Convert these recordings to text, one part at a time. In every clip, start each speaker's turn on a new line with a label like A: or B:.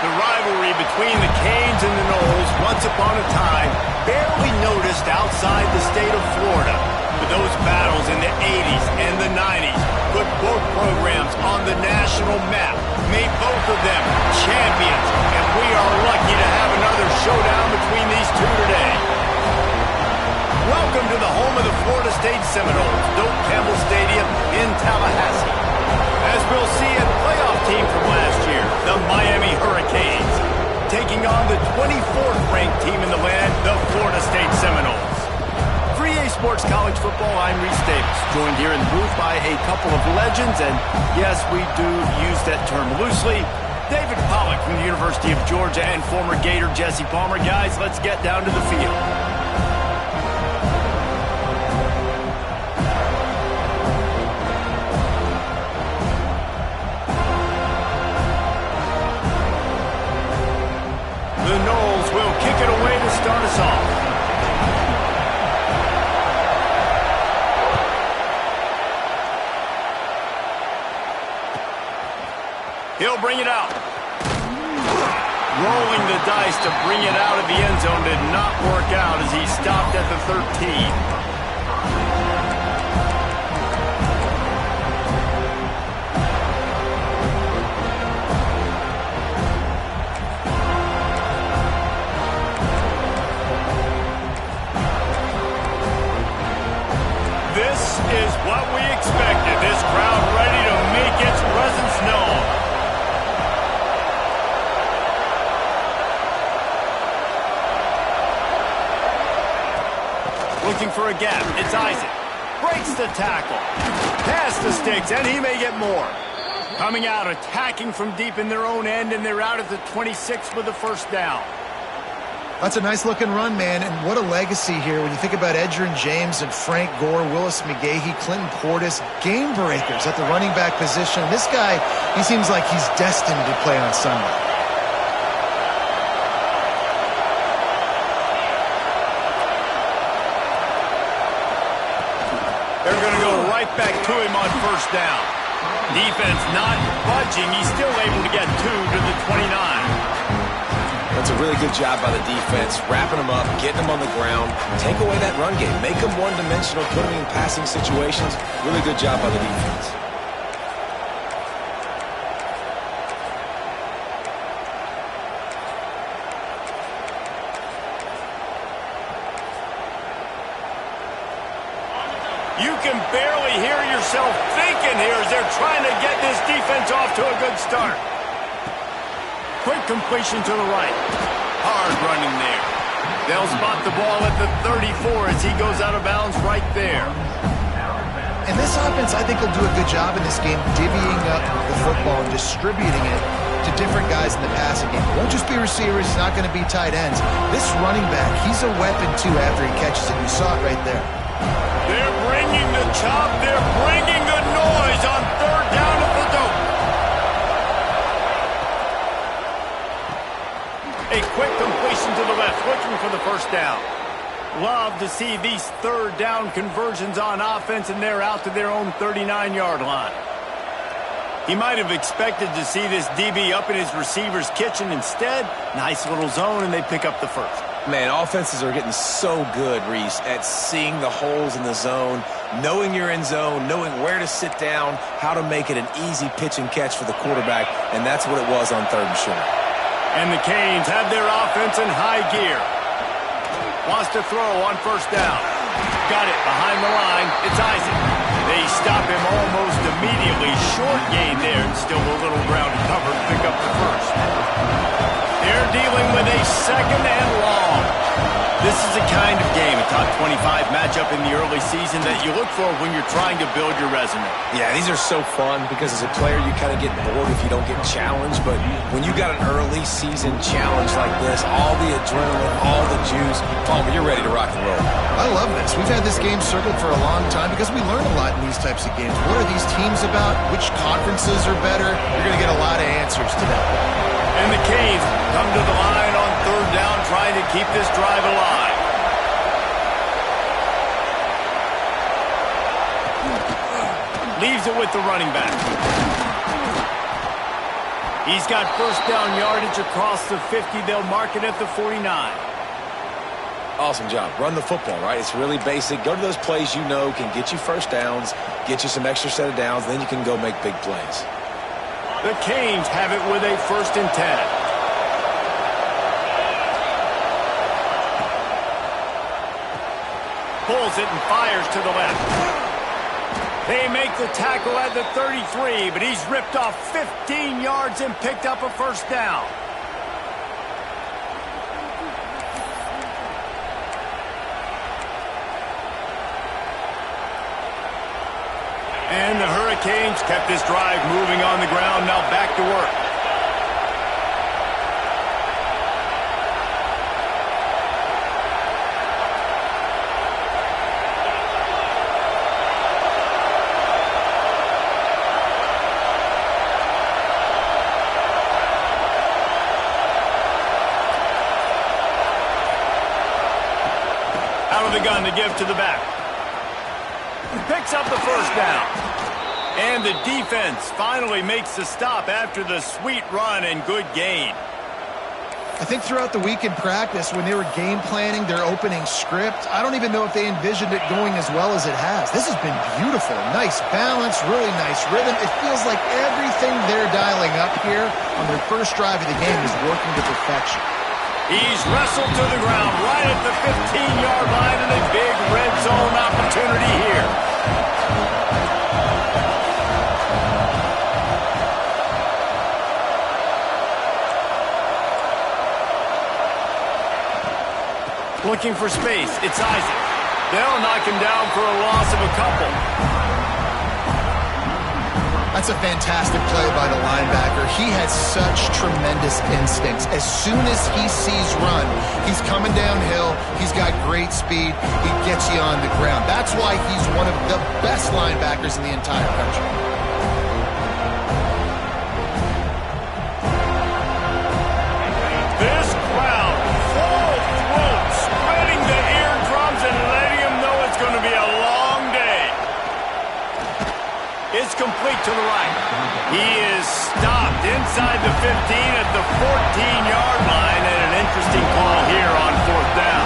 A: The rivalry between the Canes and the Noles, once upon a time, barely noticed outside the state of Florida. But those battles in the 80s and the 90s put both programs on the national map, made both of them champions, and we are lucky to have another showdown between these two today. Welcome to the home of the Florida State Seminoles, Doak Campbell Stadium in Tallahassee. As we'll see, a playoff team from last year, the Miami Hurricanes, taking on the 24th ranked team in the land, the Florida State Seminoles. For EA Sports College Football, I'm Reese Davis, joined here in the booth by a couple of legends, and yes, we do use that term loosely. David Pollack from the University of Georgia and former Gator Jesse Palmer. Guys, let's get down to the field. The Noles will kick it away to start us off. He'll bring it out. Rolling the dice to bring it out of the end zone did not work out as he stopped at the 13. This is what we expected. This crowd ready to make its presence known. Looking for a gap. It's Isaac. Breaks the tackle. Pass the sticks, and he may get more. Coming out, attacking from deep in their own end, and they're out at the 26 with the first down.
B: That's a nice-looking run, man, and what a legacy here when you think about Edgerrin James and Frank Gore, Willis McGahee, Clinton Portis, game breakers at the running back position. This guy, he seems like he's destined to play on Sunday.
A: They're going to go right back to him on first down. Defense not budging. He's still able to get two to the 29.
C: That's a really good job by the defense, wrapping them up, getting them on the ground, take away that run game, make them one-dimensional, put them in passing situations. Really good job by the defense.
A: You can barely hear yourself thinking here as they're trying to get this defense off to a good start. Quick completion to the right. Hard running there. They'll spot the ball at the 34 as he goes out of bounds right there.
B: And this offense, I think, will do a good job in this game divvying up the football and distributing it to different guys in the passing game. It won't just be receivers. It's not going to be tight ends. This running back, he's a weapon, too, after he catches it. You saw it right there.
A: They're bringing the chop. They're bringing the noise on third down at the Doak. A quick completion to the left, looking for the first down. Love to see these third down conversions on offense, and they're out to their own 39-yard line. He might have expected to see this DB up in his receiver's kitchen. Instead, nice little zone, and they pick up the first.
C: Man, offenses are getting so good, Reese, at seeing the holes in the zone, knowing you're in zone, knowing where to sit down, how to make it an easy pitch and catch for the quarterback, and that's what it was on third and short.
A: And the Canes have their offense in high gear. Wants to throw on first down. Got it behind the line. It's Isaac. They stop him almost immediately. Short gain there. Still a little ground to cover to pick up the first. They're dealing with a second and long. This is the kind of game, a top 25 matchup in the early season that you look for when you're trying to build your resume.
C: Yeah, these are so fun because as a player you kind of get bored if you don't get challenged, but when you got an early season challenge like this, all the adrenaline, all the juice, Palmer, you're ready to rock and roll.
B: I love this. We've had this game circled for a long time because we learn a lot in these types of games. What are these teams about? Which conferences are better? You're going to get a lot of answers today.
A: And the Canes come to the line on third down, trying to keep this drive alive. Leaves it with the running back. He's got first down yardage across the 50. They'll mark it at the 49.
C: Awesome job. Run the football, right? It's really basic. Go to those plays you know can get you first downs, get you some extra set of downs, then you can go make big plays.
A: The Canes have it with a 1st and 10. Pulls it and fires to the left. They make the tackle at the 33, but he's ripped off 15 yards and picked up a first down. And the Hurricanes kept this drive moving on the ground, now back to work. Out of the gun to give to the back. Picks up the first down. And the defense finally makes the stop after the sweet run and good gain.
B: I think throughout the week in practice, when they were game planning their opening script, I don't even know if they envisioned it going as well as it has. This has been beautiful. Nice balance, really nice rhythm. It feels like everything they're dialing up here on their first drive of the game is working to perfection.
A: He's wrestled to the ground right at the 15-yard line and a big red zone opportunity here. Looking for space. It's Isaac. They'll knock him down for a loss of a couple.
B: That's a fantastic play by the linebacker. He has such tremendous instincts. As soon as he sees run, he's coming downhill. He's got great speed. He gets you on the ground. That's why he's one of the best linebackers in the entire country.
A: This crowd, full throat, spreading the eardrums and letting him know it's going to be a long day. It's complete to the right. He is stopped inside the 15 at the 14-yard line, and an interesting call here on 4th down.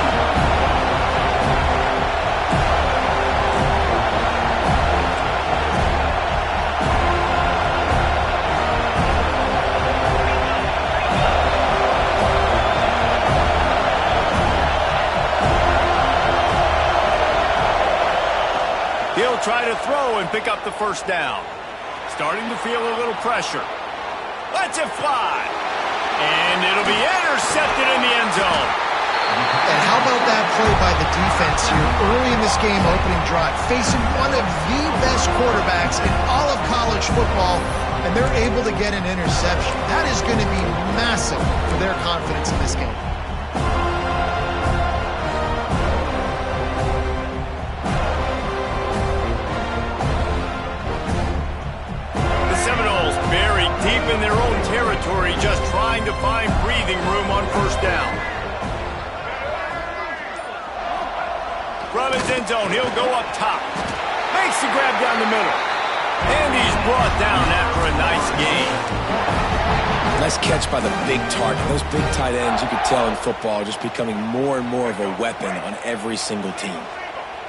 A: He'll try to throw and pick up the first down. Starting to feel a little pressure. Lets it fly. And it'll be intercepted in the end zone.
B: And how about that play by the defense here early in this game opening drive, facing one of the best quarterbacks in all of college football, and they're able to get an interception. That is going to be massive for their confidence in this game.
A: Buried deep in their own territory, just trying to find breathing room on first down. From his end zone, he'll go up top. Makes the grab down the middle. And he's brought down after a nice gain.
C: Nice catch by the big target. Those big tight ends, you could tell in football, just becoming more and more of a weapon on every single team.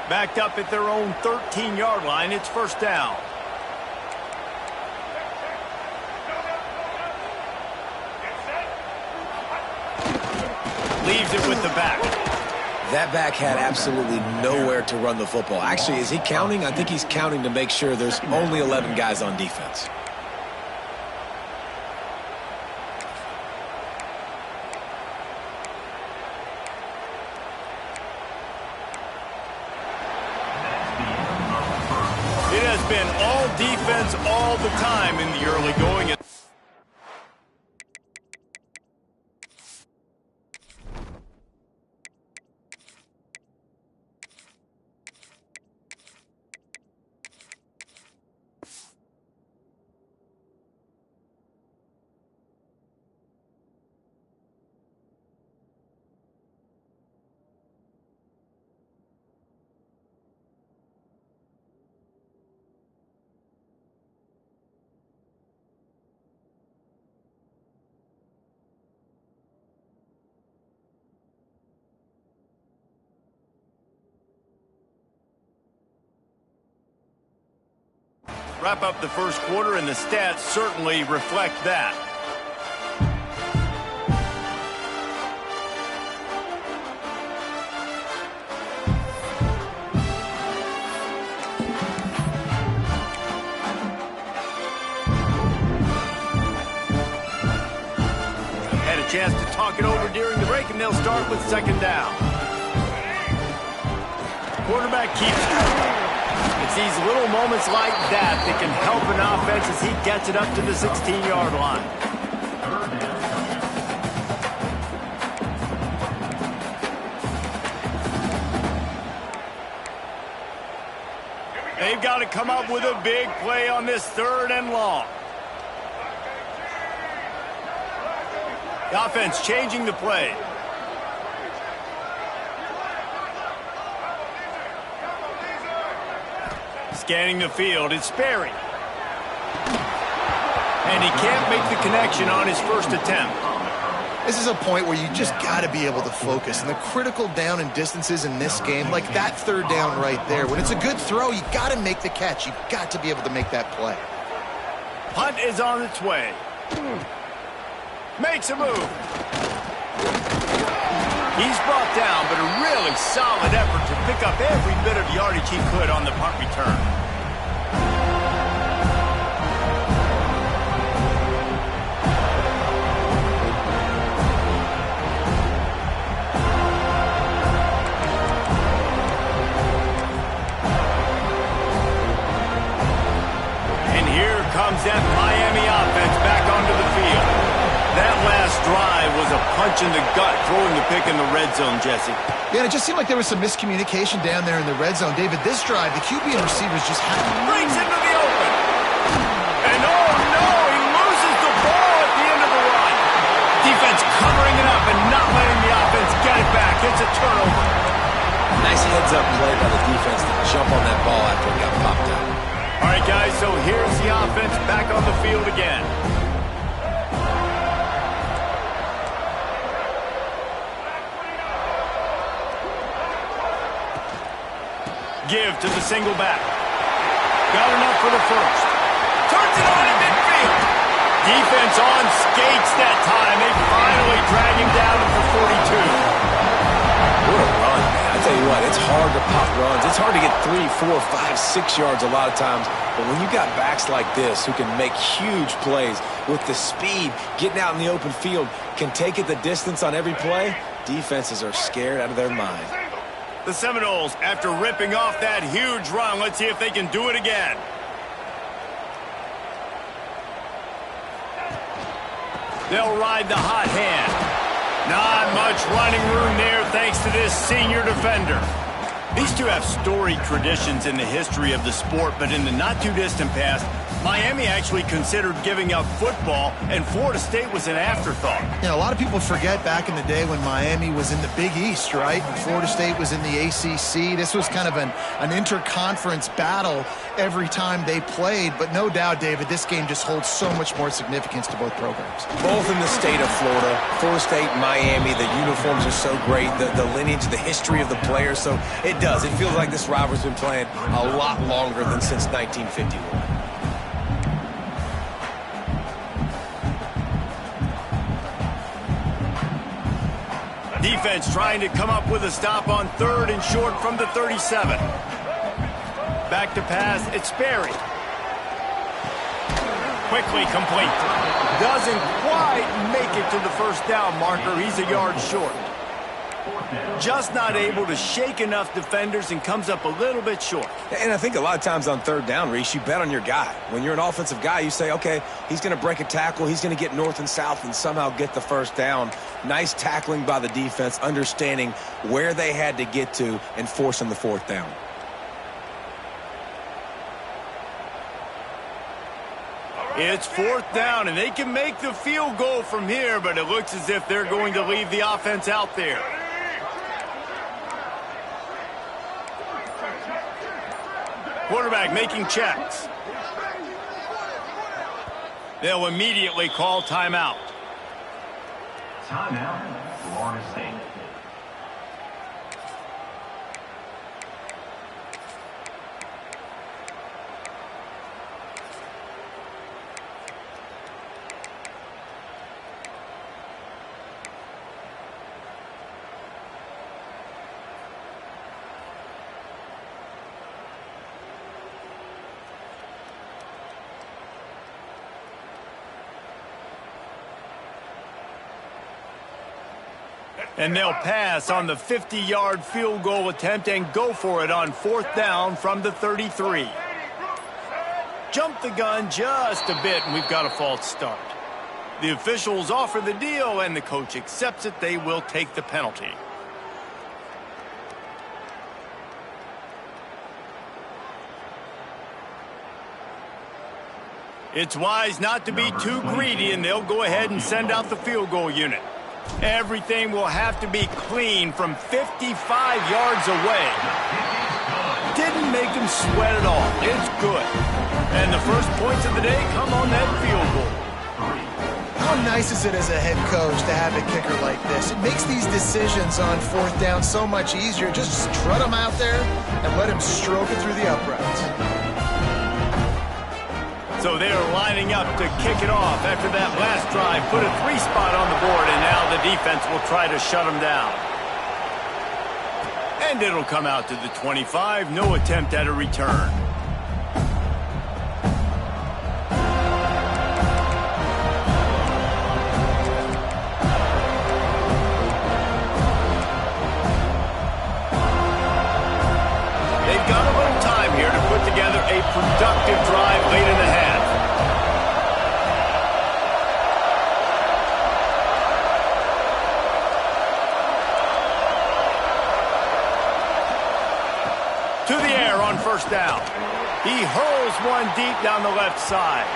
A: Backed up at their own 13-yard line, it's first down. Leaves it with the back.
C: That back had absolutely nowhere to run the football. Actually, is he counting? I think he's counting to make sure there's only 11 guys on defense.
A: It has been all defense all the time in the early going. Wrap up the first quarter, and the stats certainly reflect that. Had a chance to talk it over during the break, and they'll start with second down. Quarterback keeps going. It's these little moments like that that can help an offense as he gets it up to the 16-yard line. They've got to come up with a big play on this 3rd and long. The offense changing the play. Scanning the field, it's Sperry. And he can't make the connection on his first attempt.
B: This is a point where you just got to be able to focus. And the critical down and distances in this game, like that 3rd down right there, when it's a good throw, you got to make the catch. You've got to be able to make that play.
A: Punt is on its way. Makes a move. He's brought down, but a really solid effort to pick up every bit of yardage he could on the punt return. And here comes that Miami offense back onto the field. That last drive was a punch in the gut, throwing the pick in the red zone, Jesse.
B: Yeah, and it just seemed like there was some miscommunication down there in the red zone. David, this drive, the QB and receivers just had to...
A: Breaks into the open. And oh no, he loses the ball at the end of the run. Defense covering it up and not letting the offense get it back. It's a turnover.
C: Nice heads-up play by the defense to jump on that ball after it got popped out.
A: All right, guys, so here's the offense back on the field again. Give to the single back. Got enough for the first. Turns it on in midfield. Defense on skates that time. They finally drag him down at the 42.
C: What a run, man. I tell you what, it's hard to pop runs. It's hard to get 3, 4, 5, 6 yards a lot of times. But when you got backs like this who can make huge plays with the speed, getting out in the open field, can take it the distance on every play, defenses are scared out of their mind.
A: The Seminoles, after ripping off that huge run, let's see if they can do it again. They'll ride the hot hand. Not much running room there thanks to this senior defender. These two have storied traditions in the history of the sport, but in the not-too-distant past, Miami actually considered giving up football, and Florida State was an afterthought.
B: You know, a lot of people forget back in the day when Miami was in the Big East, right? And Florida State was in the ACC. This was kind of an interconference battle every time they played. But no doubt, David, this game just holds so much more significance to both programs.
C: Both in the state of Florida, Florida State, Miami, the uniforms are so great, the lineage, the history of the players. So it does. It feels like this rivalry's been playing a lot longer than since 1951.
A: Defense trying to come up with a stop on 3rd and short from the 37. Back to pass, it's Sperry. Quickly complete. Doesn't quite make it to the first down marker. He's a yard short. Just not able to shake enough defenders and comes up a little bit short.
C: And I think a lot of times on 3rd down, Reese, you bet on your guy. When you're an offensive guy, you say, okay, he's going to break a tackle, he's going to get north and south and somehow get the first down. Nice tackling by the defense, understanding where they had to get to and forcing the 4th down.
A: It's 4th down, and they can make the field goal from here, but it looks as if they're going to leave the offense out there. Quarterback making checks. They'll immediately call timeout.
D: Timeout, Florida State.
A: And they'll pass on the 50-yard field goal attempt and go for it on 4th down from the 33. Jump the gun just a bit, and we've got a false start. The officials offer the deal, and the coach accepts it. They will take the penalty. It's wise not to be too greedy, and they'll go ahead and send out the field goal unit. Everything will have to be clean from 55 yards away. Didn't make him sweat at all. It's good. And the first points of the day come on that field goal.
B: How nice is it as a head coach to have a kicker like this? It makes these decisions on 4th down so much easier. Just strut him out there and let him stroke it through the uprights.
A: So they are lining up to kick it off after that last drive. Put a 3-spot on the board, and now the defense will try to shut them down. And it'll come out to the 25. No attempt at a return. They've got a little time here to put together a productive drive late in the half. To the air on 1st down. He hurls one deep down the left side.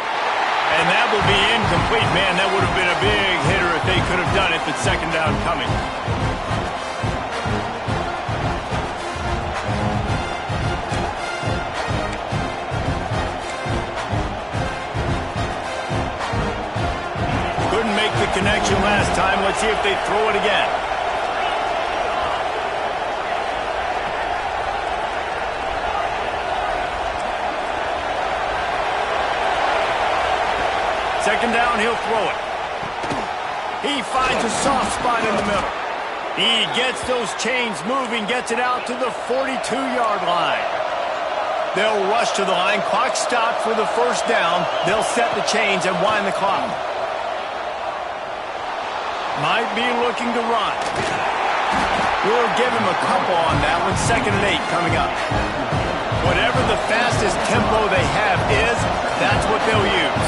A: And that will be incomplete. Man, that would have been a big hitter if they could have done it, but 2nd down coming. Couldn't make the connection last time. Let's see if they throw it again. Second down, he'll throw it. He finds a soft spot in the middle. He gets those chains moving, gets it out to the 42-yard line. They'll rush to the line. Clock stopped for the 1st down. They'll set the chains and wind the clock. Might be looking to run. We'll give him a couple on that one. 2nd and 8 coming up. Whatever the fastest tempo they have is, that's what they'll use.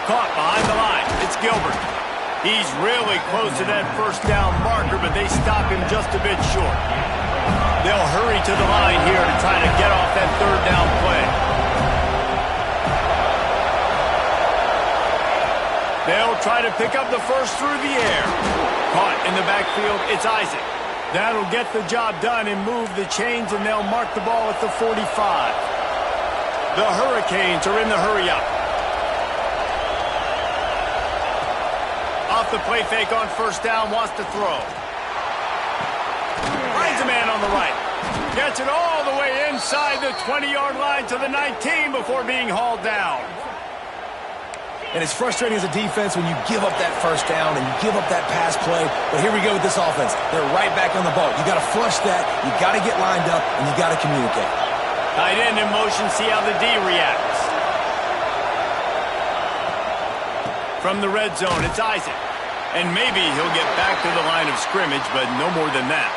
A: Caught behind the line. It's Gilbert. He's really close to that 1st down marker, but they stop him just a bit short. They'll hurry to the line here to try to get off that 3rd down play. They'll try to pick up the first through the air. Caught in the backfield, it's Isaac. That'll get the job done and move the chains, and they'll mark the ball at the 45. The Hurricanes are in the hurry-up. Off the play fake on 1st down, wants to throw. Finds a man on the right. Gets it all the way inside the 20-yard line to the 19 before being hauled down.
C: And it's frustrating as a defense when you give up that 1st down and you give up that pass play. But here we go with this offense. They're right back on the ball. You got to flush that. You got to get lined up, and you got to communicate.
A: Tight end in motion, see how the D reacts. From the red zone, it's Isaac. And maybe he'll get back to the line of scrimmage, but no more than that.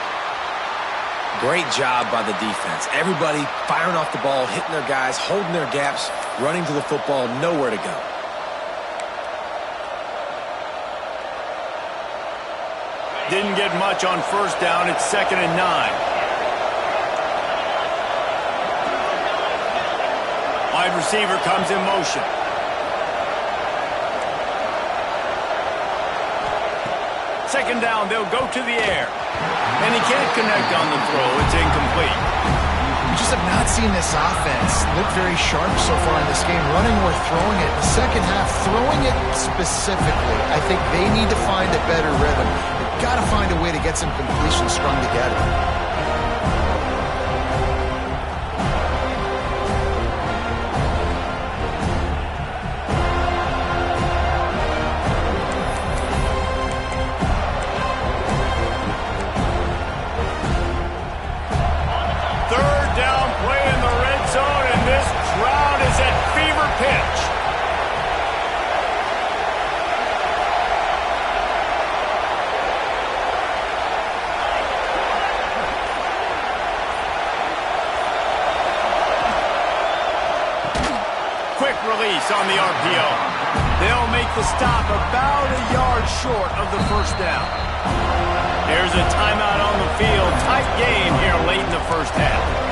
C: Great job by the defense. Everybody firing off the ball, hitting their guys, holding their gaps, running to the football, nowhere to go.
A: Didn't get much on 1st down. It's 2nd and 9. Wide receiver comes in motion. Second down, they'll go to the air. And he can't connect on the throw. It's incomplete.
B: We just have not seen this offense look very sharp so far in this game, running or throwing it. The 2nd half, throwing it specifically, I think they need to find a better rhythm. They've got to find a way to get some completions strung together.
A: pitch. Quick release on the RPO. They'll make the stop about a yard short of the first down. There's a timeout on the field. Tight game here late in the first half.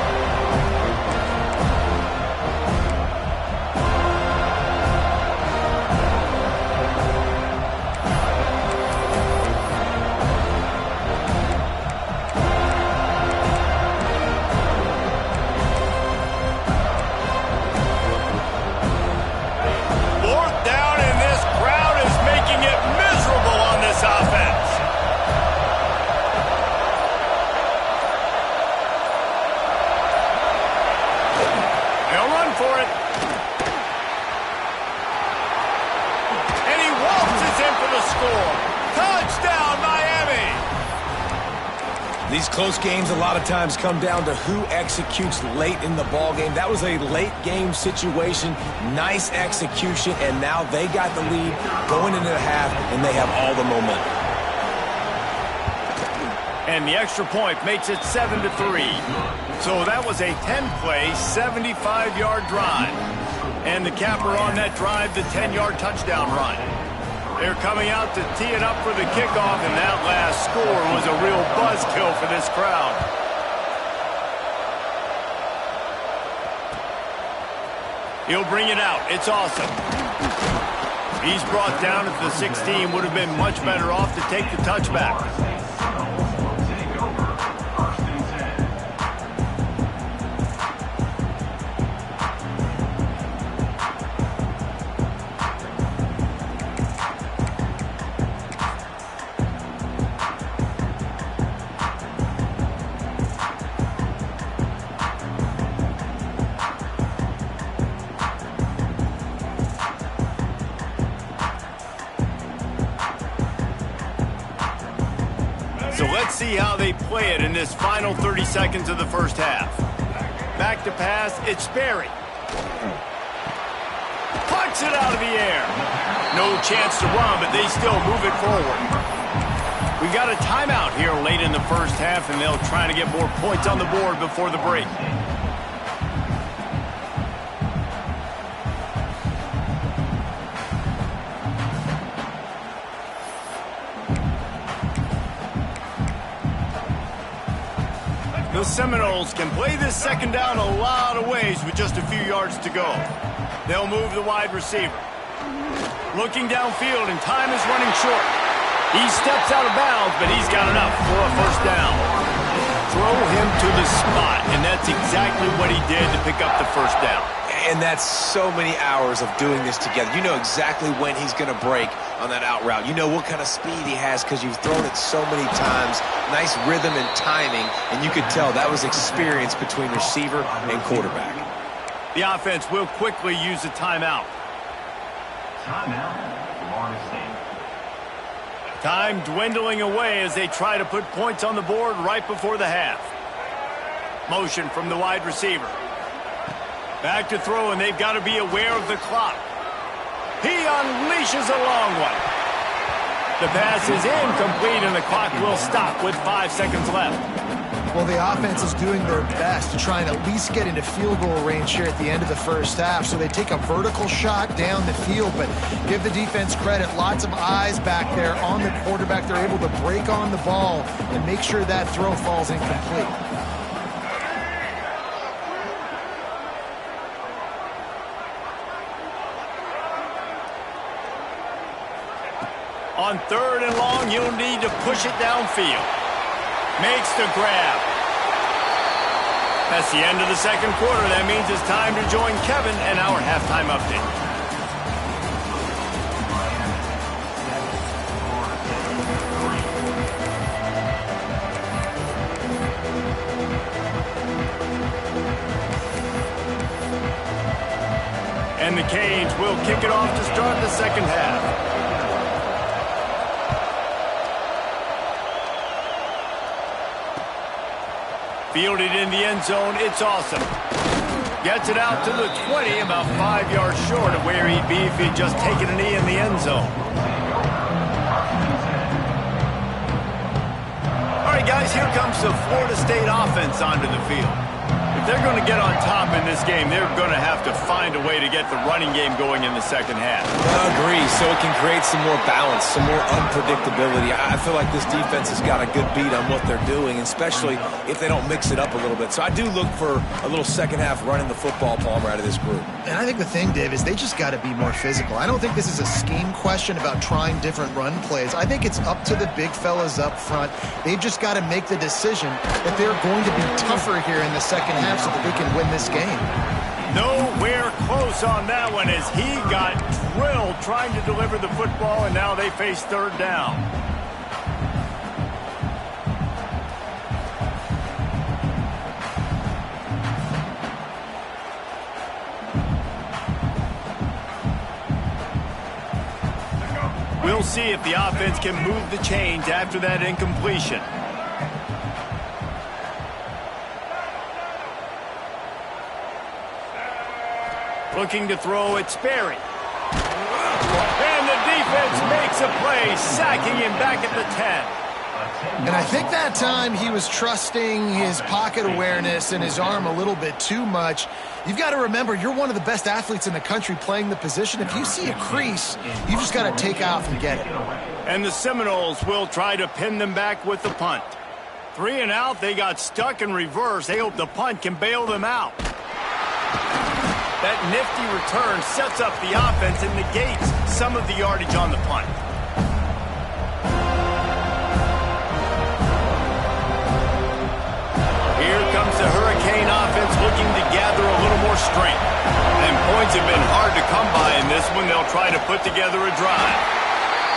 C: These close games a lot of times come down to who executes late in the ball game. That was a late game situation, nice execution, and now they got the lead going into the half, and they have all the momentum.
A: And the extra point makes it 7-3. So that was a 10-play, 75-yard drive. And the capper on that drive, the 10-yard touchdown run. They're coming out to tee it up for the kickoff, and that last score was a real buzzkill for this crowd. He'll bring it out. It's awesome. He's brought down at the 16. Would have been much better off to take the touchback. So let's see how they play it in this final 30 seconds of the first half. Back to pass, it's Sperry. Puncks it out of the air. No chance to run, but they still move it forward. We got a timeout here late in the first half, and they'll try to get more points on the board before the break. The Seminoles can play this second down a lot of ways with just a few yards to go. They'll move the wide receiver. Looking downfield, and time is running short. He steps out of bounds, but he's got enough for a first down. Throw him to the spot, and that's exactly what he did to pick up the first down.
C: And that's so many hours of doing this together. You know exactly when he's going to break on that out route. You know what kind of speed he has because you've thrown it so many times. Nice rhythm and timing, and you could tell that was experience between receiver and quarterback.
A: The offense will quickly use a timeout. Time dwindling away as they try to put points on the board right before the half. Motion from the wide receiver. Back to throw, and they've got to be aware of the clock. He unleashes a long one. The pass is incomplete, and the clock will stop with 5 seconds left.
B: Well, the offense is doing their best to try and at least get into field goal range here at the end of the first half. So they take a vertical shot down the field, but give the defense credit. Lots of eyes back there on the quarterback. They're able to break on the ball and make sure that throw falls incomplete.
A: On 3rd and long, you'll need to push it downfield. Makes the grab. That's the end of the second quarter. That means it's time to join Kevin and our halftime update. And the Canes will kick it off to start the second half. Fielded in the end zone, it's awesome. Gets it out to the 20, about 5 yards short of where he'd be if he'd just taken a knee in the end zone. All right, guys, here comes the Florida State offense onto the field. If they're going to get on top in this game, they're going to have to find a way to get the running game going in the second half.
C: I agree, so it can create some more balance, some more unpredictability. I feel like this defense has got a good beat on what they're doing, especially if they don't mix it up a little bit. So I do look for a little second half running the football, Palmer, out of this group.
B: And I think the thing, Dave, is they just got to be more physical. I don't think this is a scheme question about trying different run plays. I think it's up to the big fellas up front. They've just got to make the decision that they're going to be tougher here in the second half so that they can win this game.
A: Nowhere close on that one as he got drilled trying to deliver the football, and now they face third down. We'll see if the offense can move the chains after that incompletion. Looking to throw it, Sperry. And the defense makes a play, sacking him back at the 10.
B: And I think that time he was trusting his pocket awareness and his arm a little bit too much. You've got to remember, you're one of the best athletes in the country playing the position. If you see a crease, you just got to take off and get it.
A: And the Seminoles will try to pin them back with the punt. 3 and out, they got stuck in reverse. They hope the punt can bail them out. That nifty return sets up the offense and negates some of the yardage on the punt. Here comes the Hurricane offense looking to gather a little more strength. And points have been hard to come by in this one. They'll try to put together a drive.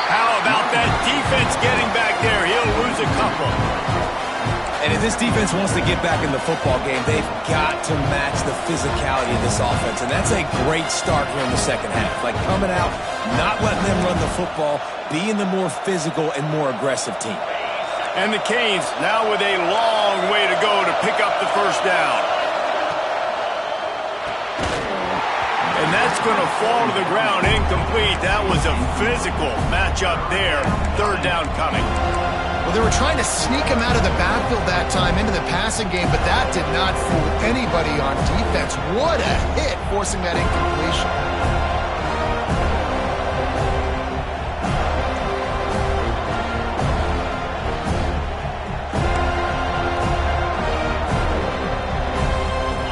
A: How about that defense getting back there? He'll lose a couple.
C: And if this defense wants to get back in the football game, they've got to match the physicality of this offense. And that's a great start here in the second half. Like coming out, not letting them run the football, being the more physical and more aggressive team.
A: And the Canes now with a long way to go to pick up the first down. And that's going to fall to the ground incomplete. That was a physical matchup there. Third down coming.
B: Well, they were trying to sneak him out of the backfield that time into the passing game, but that did not fool anybody on defense. What a hit, forcing that incompletion.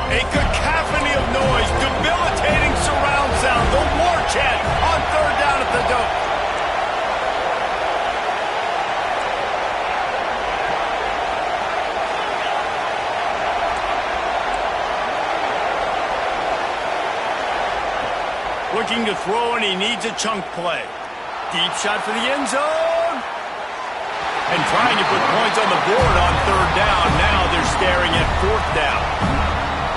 A: A cacophony of noise, debilitating surround sound, the war chant on third down at the dope. Looking to throw, and he needs a chunk play. Deep shot for the end zone. And trying to put points on the board on third down. Now they're staring at fourth down.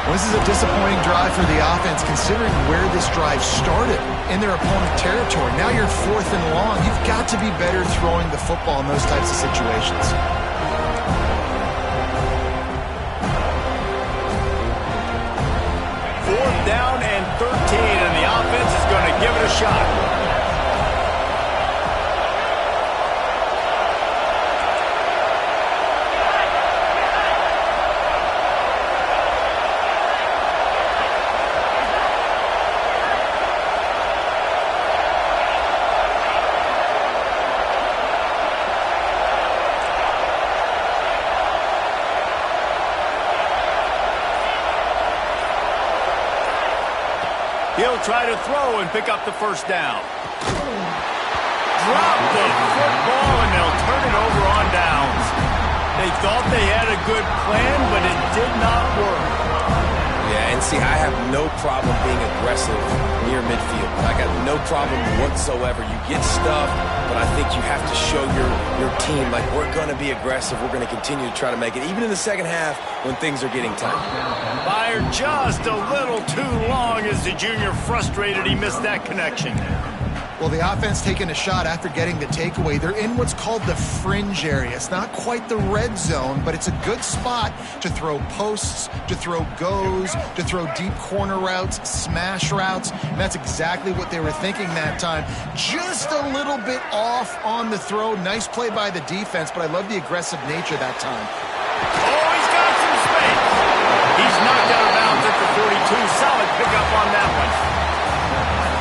B: Well, this is a disappointing drive for the offense, considering where this drive started in their opponent territory. Now you're 4th and long. You've got to be better throwing the football in those types of situations.
A: Fourth down and 13, and the offense is going to give it a shot. He'll try to throw and pick up the first down. Drop the football, and they'll turn it over on downs. They thought they had a good plan, but it did not work.
C: Yeah, and see, I have no problem being aggressive near midfield. I got no problem whatsoever. You get stuffed, but I think you have to show your team, like, we're going to be aggressive. We're going to continue to try to make it, even in the second half when things are getting tight.
A: Fired just a little too long as the junior frustrated he missed that connection.
B: Well, the offense taking a shot after getting the takeaway. They're in what's called the fringe area. It's not quite the red zone, but it's a good spot to throw posts, to throw goes, to throw deep corner routes, smash routes. And that's exactly what they were thinking that time. Just a little bit off on the throw. Nice play by the defense, but I love the aggressive nature that time.
A: Oh, he's got some space. He's knocked out of bounds at the 42. Solid pickup on that one.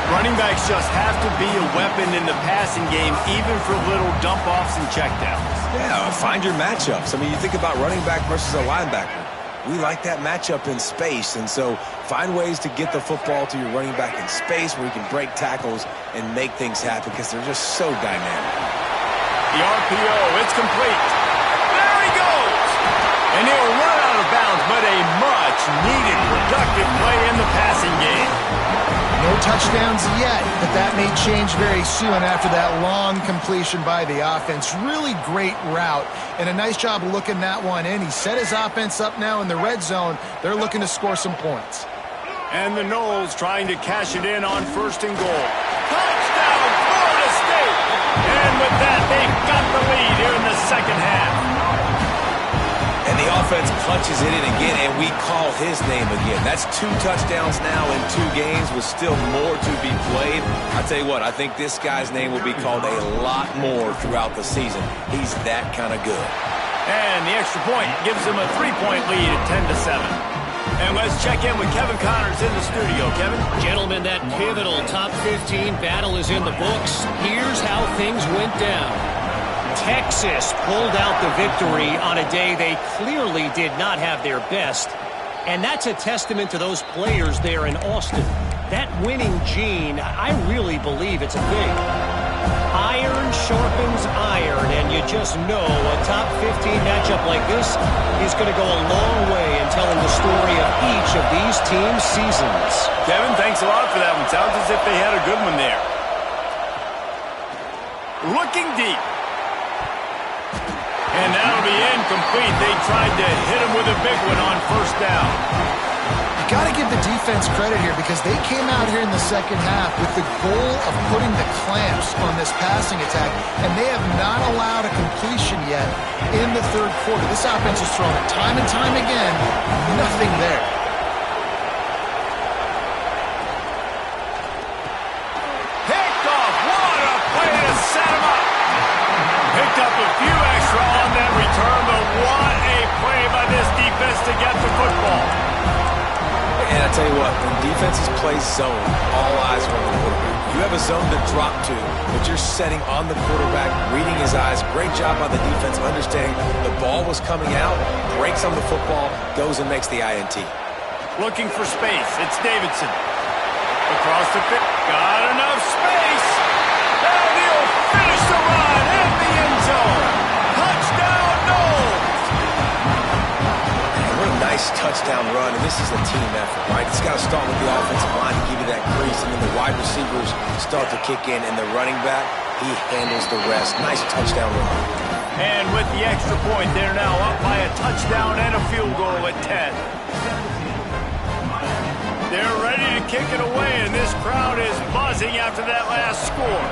A: Running backs just have to be a weapon in the passing game, even for little dump-offs and checkdowns.
C: Yeah, find your matchups. I mean, you think about running back versus a linebacker. We like that matchup in space, and so find ways to get the football to your running back in space where you can break tackles and make things happen because they're just so dynamic.
A: The RPO, it's complete. There he goes! And he'll run out of bounds, but a much-needed productive play in the passing game.
B: No touchdowns yet, but that may change very soon after that long completion by the offense. Really great route, and a nice job of looking that one in. He set his offense up now in the red zone. They're looking to score some points.
A: And the Noles trying to cash it in on 1st and goal. Touchdown, Florida State! And with that, they've got the lead here in the second half.
C: And the offense punches it in again, and we call his name again. That's 2 touchdowns now in 2 games with still more to be played. I tell you what, I think this guy's name will be called a lot more throughout the season. He's that kind of good.
A: And the extra point gives him a 3-point lead at 10-7. And let's check in with Kevin Connors in the studio. Kevin?
D: Gentlemen, that pivotal top 15 battle is in the books. Here's how things went down. Texas pulled out the victory on a day they clearly did not have their best. And that's a testament to those players there in Austin. That winning gene, I really believe it's a thing. Iron sharpens iron, and you just know a top 15 matchup like this is going to go a long way in telling the story of each of these teams' seasons.
A: Kevin, thanks a lot for that one. Sounds as if they had a good one there. Looking deep. And that'll be incomplete. They tried to hit him with a big one on 1st down.
B: You got to give the defense credit here because they came out here in the second half with the goal of putting the clamps on this passing attack, and they have not allowed a completion yet in the 3rd quarter. This offense has thrown it time and time again. Nothing there.
A: Picked off. What a play to set him up. Picked up a few extra on that return, but what a play by this defense to get the football.
C: And I tell you what, when defenses play zone, all eyes are on the quarterback. You have a zone to drop to, but you're setting on the quarterback, reading his eyes. Great job by the defense understanding the ball was coming out, breaks on the football, goes and makes the INT.
A: Looking for space. It's Davidson. Across the pit. Got enough space. And he'll finish the run in the end zone. Touchdown, Noles.
C: What a nice touchdown run, and this is a team effort, right? It's got to start with the offensive line to give you that crease, and then the wide receivers start to kick in, and the running back, he handles the rest. Nice touchdown run.
A: And with the extra point, they're now up by a touchdown and a field goal at 10. They're ready to kick it away, and this crowd is buzzing after that last score.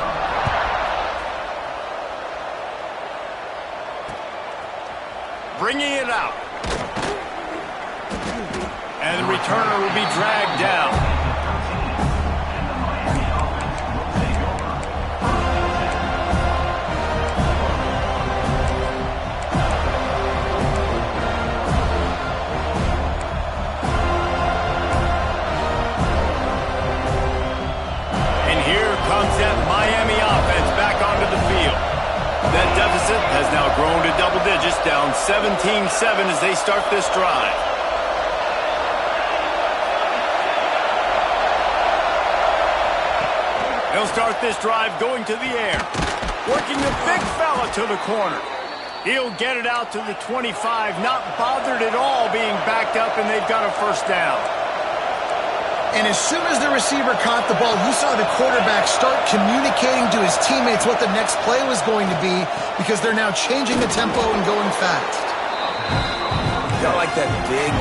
A: Bringing it out. And the returner will be dragged down. And here comes that Miami offense back onto the field. That deficit has now grown to double digits, down 17-7 as they start this drive. They'll start this drive going to the air. Working the big fella to the corner. He'll get it out to the 25, not bothered at all being backed up, and they've got a 1st down.
B: And as soon as the receiver caught the ball, you saw the quarterback start communicating to his teammates what the next play was going to be because they're now changing the tempo and going fast.
C: Got like that big,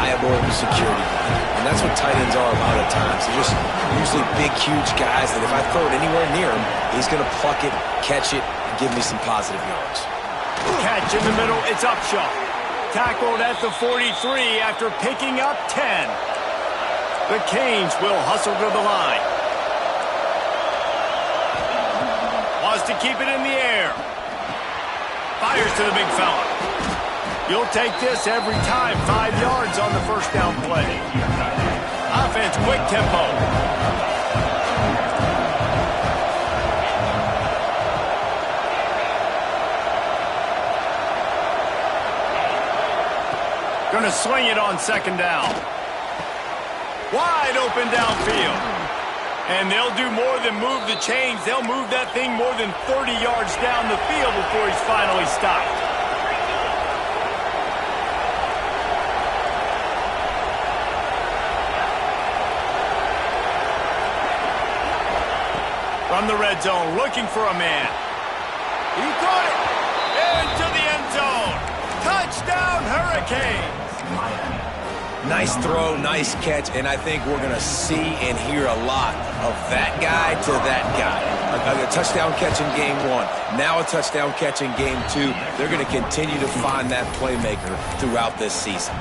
C: reliable security blanket. And that's what tight ends are a lot of times. They're just usually big, huge guys that if I throw it anywhere near him, he's going to pluck it, catch it, and give me some positive yards.
A: Catch in the middle, it's Upshaw. Tackled at the 43 after picking up 10. The Canes will hustle to the line. Wants to keep it in the air. Fires to the big fella. You'll take this every time. 5 yards on the first down play. Offense, quick tempo. Going to sling it on second down. Wide open downfield. And they'll do more than move the chains. They'll move that thing more than 30 yards down the field before he's finally stopped. From the red zone, looking for a man. He caught it. Into the end zone. Touchdown, Hurricanes.
C: Nice throw, nice catch, and I think we're going to see and hear a lot of that guy to that guy. A touchdown catch in game 1, now a touchdown catch in game 2. They're going to continue to find that playmaker throughout this season.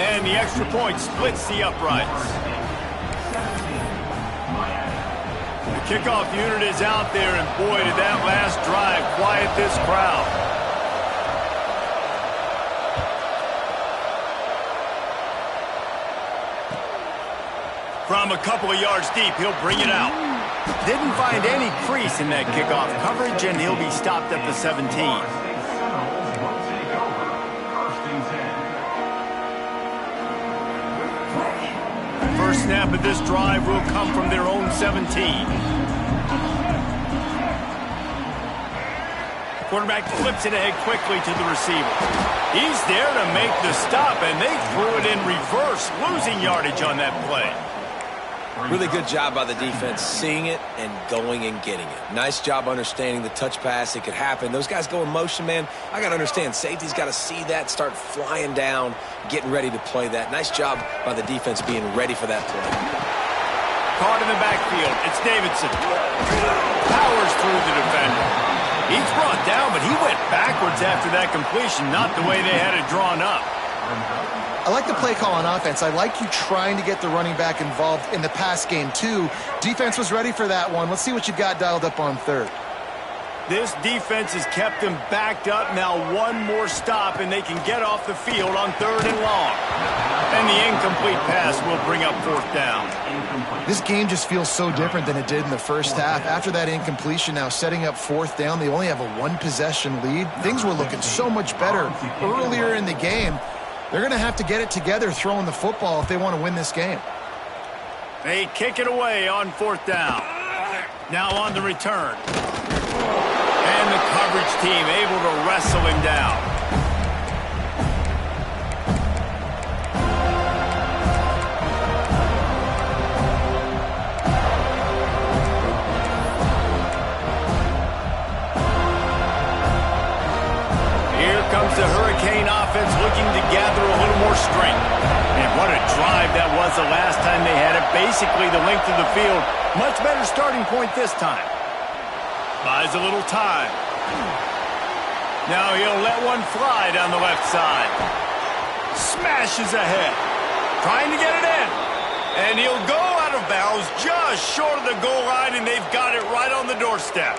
A: And the extra point splits the uprights. The kickoff unit is out there, and boy, did that last drive quiet this crowd. From a couple of yards deep, he'll bring it out. Didn't find any crease in that kickoff coverage, and he'll be stopped at the 17. First snap of this drive will come from their own 17. Quarterback flips it ahead quickly to the receiver. He's there to make the stop, and they threw it in reverse, losing yardage on that play.
C: Really good job by the defense seeing it and going and getting it. Nice job understanding the touch pass. It could happen. Those guys go in motion, man. I got to understand. Safety's got to see that, start flying down, getting ready to play that. Nice job by the defense being ready for that play.
A: Caught in the backfield. It's Davidson. Powers through the defender. He's brought down, but he went backwards after that completion, not the way they had it drawn up.
B: I like the play call on offense. I like you trying to get the running back involved in the pass game, too. Defense was ready for that one. Let's see what you got dialed up on third.
A: This defense has kept them backed up. Now one more stop, and they can get off the field on 3rd and long. And the incomplete pass will bring up 4th down.
B: This game just feels so different than it did in the first half. After that incompletion, now setting up 4th down, they only have a 1-possession lead. Things were looking so much better earlier in the game. They're going to have to get it together throwing the football if they want to win this game.
A: They kick it away on 4th down. Now on the return. And the coverage team able to wrestle him down. Here comes the Hurricane offense looking to gather a little more strength. And what a drive that was the last time they had it. Basically the length of the field. Much better starting point this time. Buys a little time. Now he'll let one fly down the left side. Smashes ahead. Trying to get it in. And he'll go out of bounds just short of the goal line, and they've got it right on the doorstep.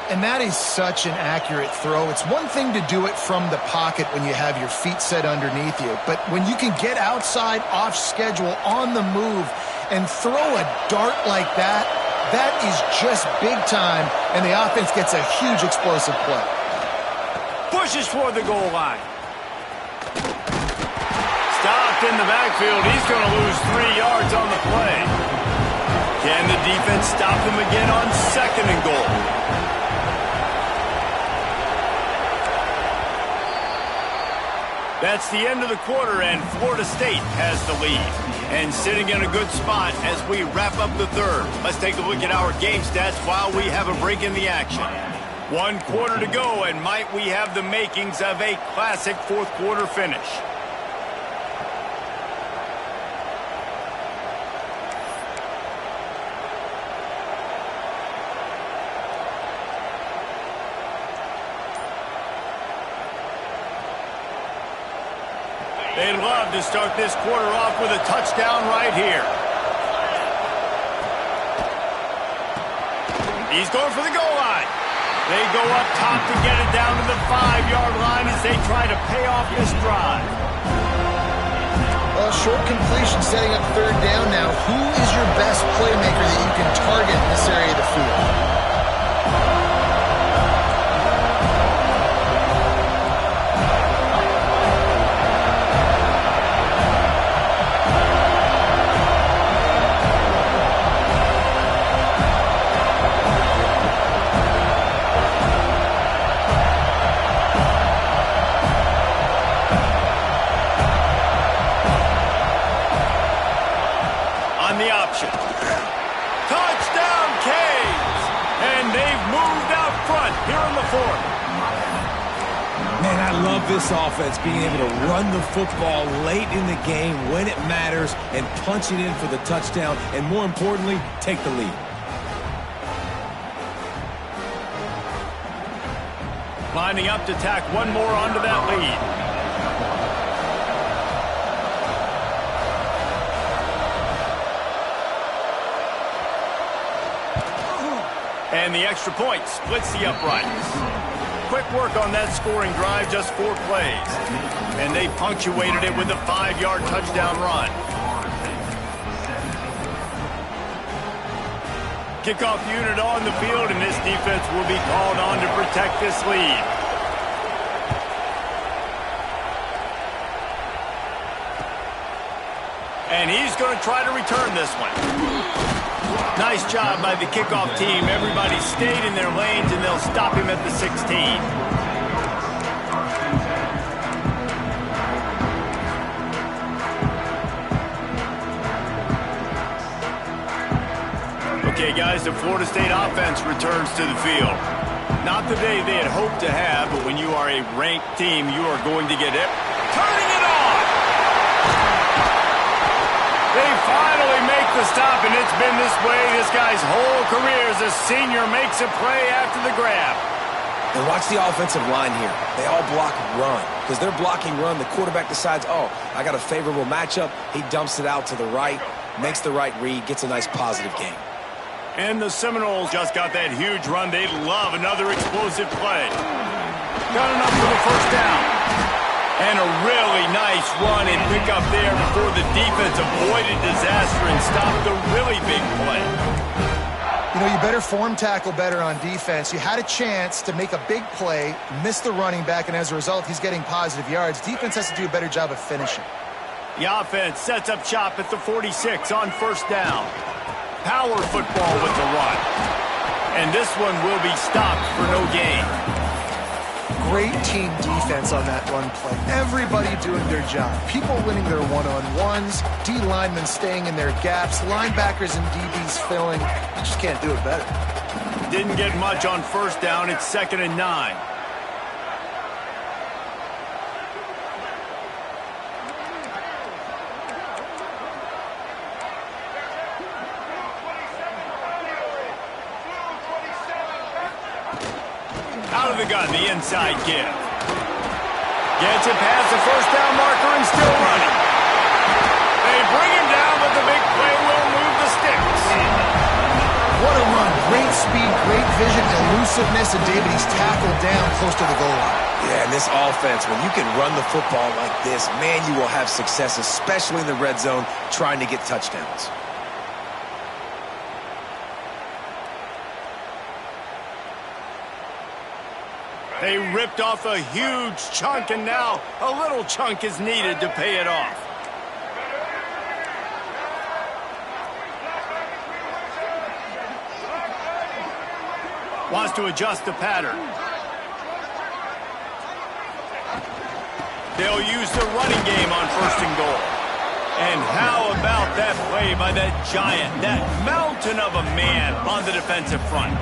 B: And that is such an accurate throw. It's one thing to do it from the pocket when you have your feet set underneath you, but when you can get outside, off schedule, on the move, and throw a dart like that, that is just big time, and the offense gets a huge explosive play.
A: Pushes for the goal line. Stopped in the backfield. He's going to lose 3 yards on the play. Can the defense stop him again on 2nd and goal? That's the end of the quarter, and Florida State has the lead. And sitting in a good spot as we wrap up the 3rd. Let's take a look at our game stats while we have a break in the action. 1 quarter to go, and might we have the makings of a classic 4th quarter finish. They'd love to start this quarter off with a touchdown right here. He's going for the goal line. They go up top to get it down to the 5-yard line as they try to pay off this drive.
B: Well, short completion setting up third down now. Who is your best playmaker that you can target in this area of the field?
A: Touchdown, Canes! And they've moved out front here in the fourth.
C: Man, I love this offense, being able to run the football late in the game when it matters and punch it in for the touchdown, and more importantly, take the lead.
A: Lining up to tack one more onto that lead. And the extra point splits the uprights. Quick work on that scoring drive, just 4 plays. And they punctuated it with a 5-yard touchdown run. Kickoff unit on the field, and this defense will be called on to protect this lead. And he's going to try to return this one. Nice job by the kickoff team. Everybody stayed in their lanes, and they'll stop him at the 16. Okay, guys, the Florida State offense returns to the field. Not the day they had hoped to have, but when you are a ranked team, you are going to get it. Turning it on! They finally make the stop, and it's been this way this guy's whole career as a senior makes a play after the grab.
C: And watch the offensive line here. They all block run. Because they're blocking run, the quarterback decides, oh, I got a favorable matchup. He dumps it out to the right, makes the right read, gets a nice positive gain.
A: And the Seminoles just got that huge run. They'd love another explosive play. Got enough for the first down. And a really nice run and pick up there before the defense avoided disaster and stopped the really big play.
B: You know, you better form tackle better on defense. You had a chance to make a big play, miss the running back, and as a result, he's getting positive yards. Defense has to do a better job of finishing.
A: The offense sets up shop at the 46 on first down. Power football with the run. And this one will be stopped for no gain.
B: Great team defense on that run play. Everybody doing their job. People winning their one-on-ones, D linemen staying in their gaps, linebackers and DBs filling. You just can't do it better.
A: Didn't get much on first down. It's 2nd and 9. Out of the gun, the inside give. Gets it past the first down marker and still running. They bring him down, but the big play will move the sticks.
B: What a run. Great speed, great vision, elusiveness, and David, he's tackled down close to the goal line.
C: Yeah, and this offense, when you can run the football like this, man, you will have success, especially in the red zone, trying to get touchdowns.
A: They ripped off a huge chunk, and now a little chunk is needed to pay it off. Wants to adjust the pattern. They'll use the running game on 1st and goal. And how about that play by that giant, that mountain of a man on the defensive front?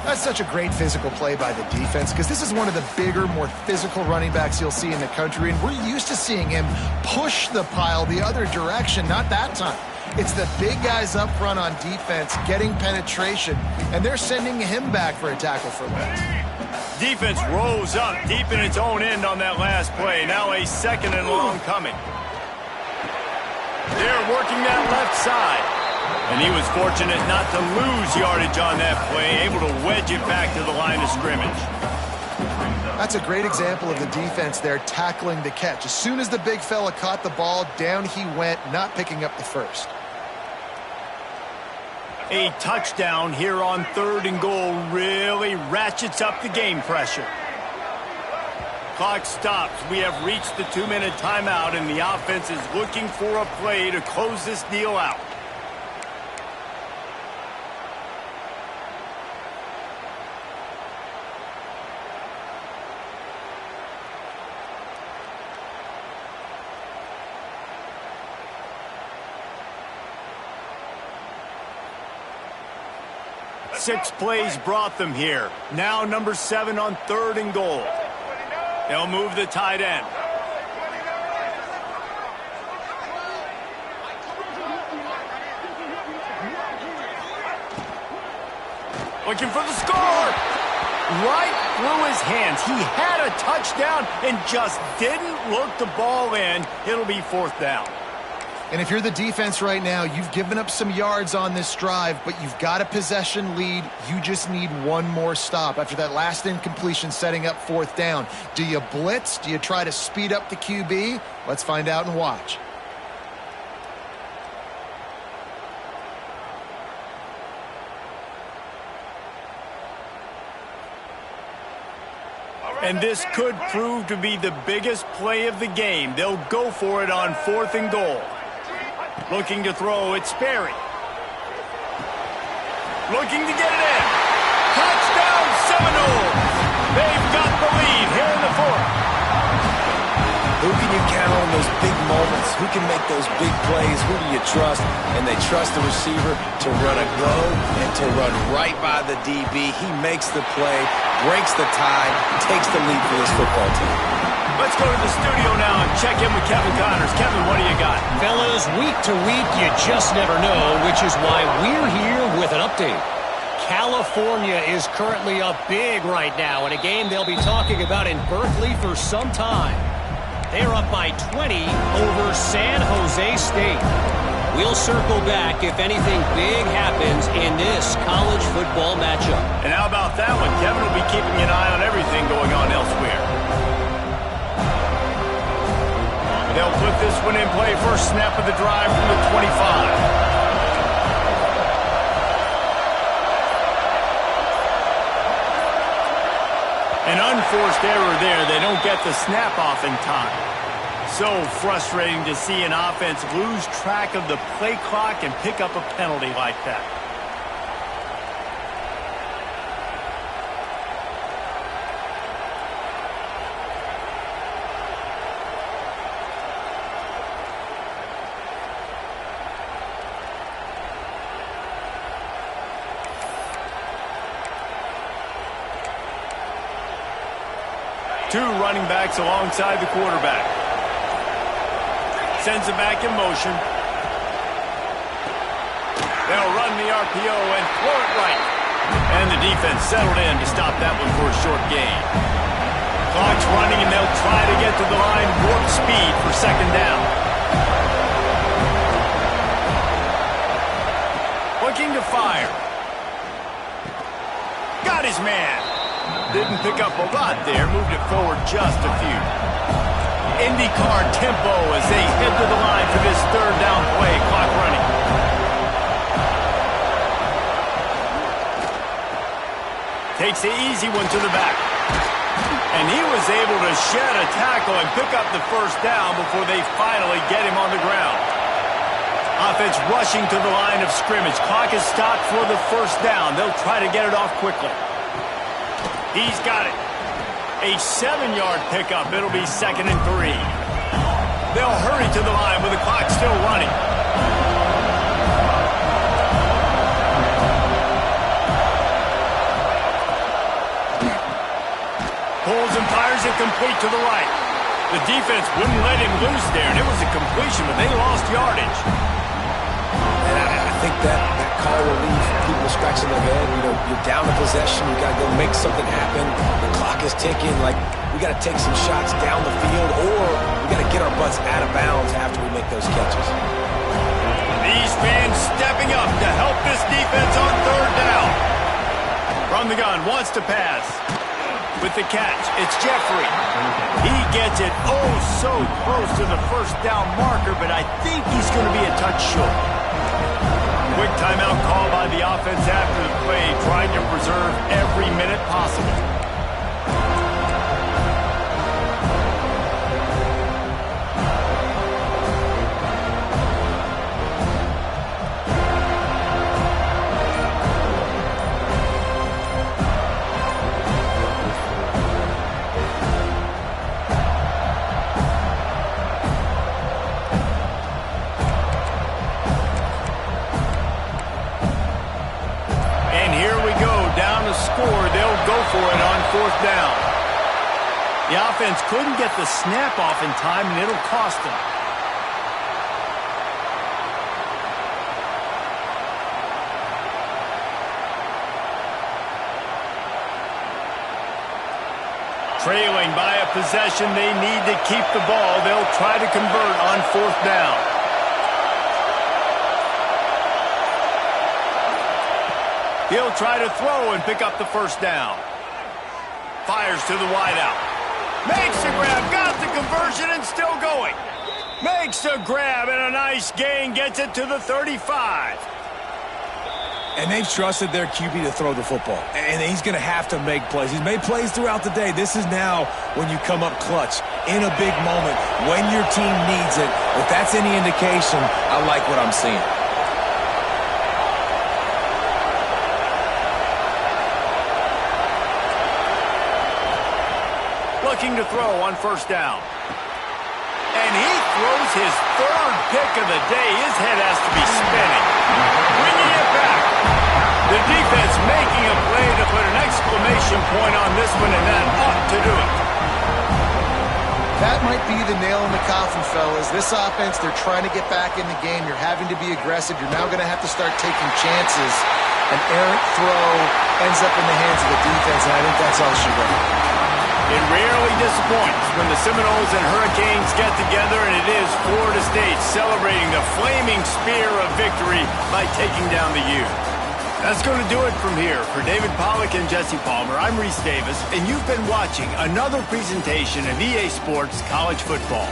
B: That's such a great physical play by the defense because this is one of the bigger, more physical running backs you'll see in the country, and we're used to seeing him push the pile the other direction. Not that time. It's the big guys up front on defense getting penetration, and they're sending him back for a tackle for loss.
A: Defense rolls up deep in its own end on that last play. Now a 2nd and long coming. They're working that left side. And he was fortunate not to lose yardage on that play, able to wedge it back to the line of scrimmage.
B: That's a great example of the defense there tackling the catch. As soon as the big fella caught the ball, down he went, not picking up the first.
A: A touchdown here on 3rd and goal really ratchets up the game pressure. Clock stops. We have reached the 2-minute timeout, and the offense is looking for a play to close this deal out. Six plays brought them here. Now number 7 on 3rd and goal. They'll move the tight end. Looking for the score. Right through his hands. He had a touchdown and just didn't look the ball in. It'll be 4th down.
B: And if you're the defense right now, you've given up some yards on this drive, but you've got a possession lead. You just need one more stop after that last incompletion setting up 4th down. Do you blitz? Do you try to speed up the QB? Let's find out and watch.
A: And this could prove to be the biggest play of the game. They'll go for it on 4th and goal. Looking to throw, it's Sperry. Looking to get it in. Touchdown Seminoles! They've got the lead here in the 4th.
C: Who can you count on those big moments? Who can make those big plays? Who do you trust? And they trust the receiver to run a go and to run right by the DB. He makes the play, breaks the tie, takes the lead for this football team.
A: Let's go to the studio now and check in with Kevin Connors. Kevin, what do you got?
D: Fellas, week to week, you just never know, which is why we're here with an update. California is currently up big right now in a game they'll be talking about in Berkeley for some time. They're up by 20 over San Jose State. We'll circle back if anything big happens in this college football matchup.
A: And how about that one? Kevin will be keeping an eye on everything going on elsewhere. They'll put this one in play. First snap of the drive from the 25. An unforced error there. They don't get the snap off in time. So frustrating to see an offense lose track of the play clock and pick up a penalty like that. Two running backs alongside the quarterback. Sends it back in motion. They'll run the RPO and throw it right. And the defense settled in to stop that one for a short gain. Clock's running and they'll try to get to the line warp speed for 2nd down. Looking to fire. Got his man. Didn't pick up a lot there, moved it forward just a few. IndyCar tempo as they head to the line for this 3rd down play. Clock running. Takes the easy one to the back. And he was able to shed a tackle and pick up the 1st down before they finally get him on the ground. Offense rushing to the line of scrimmage. Clock is stopped for the 1st down. They'll try to get it off quickly. He's got it. A 7-yard pickup. It'll be 2nd and 3. They'll hurry to the line with the clock still running. Pulls and fires it complete to the right. The defense wouldn't let him loose there, and it was a completion, but they lost yardage.
C: And I think that call will leave people scratching their head. You know, you're down a possession. You got to go make something happen. The clock is ticking. Like, we got to take some shots down the field, or we got to get our butts out of bounds after we make those catches.
A: These fans stepping up to help this defense on third down. From the gun, wants to pass. With the catch, it's Jeffrey. He gets it so close to the first down marker, but I think he's going to be a touch short. Quick timeout call by the offense after the play, trying to preserve every minute possible. They'll go for it on fourth down. The offense couldn't get the snap off in time, and it'll cost them. Trailing by a possession, they need to keep the ball. They'll try to convert on fourth down. He'll try to throw and pick up the first down. Fires to the wideout. Makes a grab, got the conversion and still going. Makes a grab and a nice gain, gets it to the 35.
C: And they've trusted their QB to throw the football. And he's going to have to make plays. He's made plays throughout the day. This is now when you come up clutch in a big moment when your team needs it. If that's any indication, I like what I'm seeing.
A: Looking to throw on first down. And he throws his third pick of the day. His head has to be spinning. Bringing it back. The defense making a play to put an exclamation point on this one, and that ought to do it.
B: That might be the nail in the coffin, fellas. This offense, they're trying to get back in the game. You're having to be aggressive. You're now going to have to start taking chances. An errant throw ends up in the hands of the defense, and I think that's all she wrote.
A: It rarely disappoints when the Seminoles and Hurricanes get together, and it is Florida State celebrating the flaming spear of victory by taking down the U. That's going to do it from here. For David Pollack and Jesse Palmer, I'm Reese Davis, and you've been watching another presentation of EA Sports College Football.